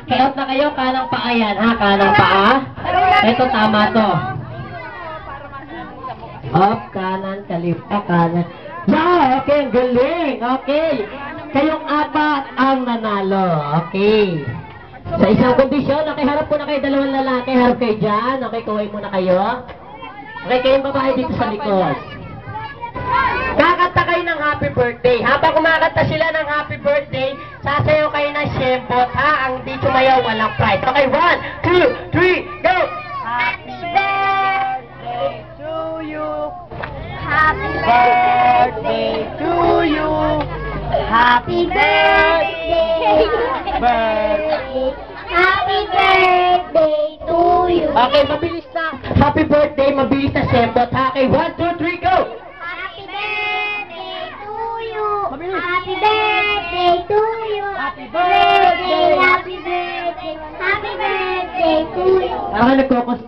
Kayot na kayo, kanang paa yan, ha? Kanang paa. Ito, tama to. Up, kanan, kaliwa, kanan. Yeah, okay, ang galing. Okay. Kayong apat ang nanalo. Okay. Sa isang kondisyon, okay, harap po na kayo, dalawang lalaki. Harap kayo dyan. Okay, kuhay muna kayo. Okay, kayong babae dito sa likod. Kakanta kayo ng happy birthday. Habang kumakanta sila ng happy birthday, sasayaw kayo ng shembot, ha? Ang di sumayaw, walang prize. Okay, 1, 2, 3, go! Happy birthday to you. Happy birthday to you. Happy birthday. Happy birthday to you. Okay, mabilis na. Happy birthday, mabilis na shembot, ha? Okay, 1, 2, 3, go! Happy birthday to you. Happy birthday to you. Happy birthday. Happy birthday. Happy birthday to you. Okay, nagkukos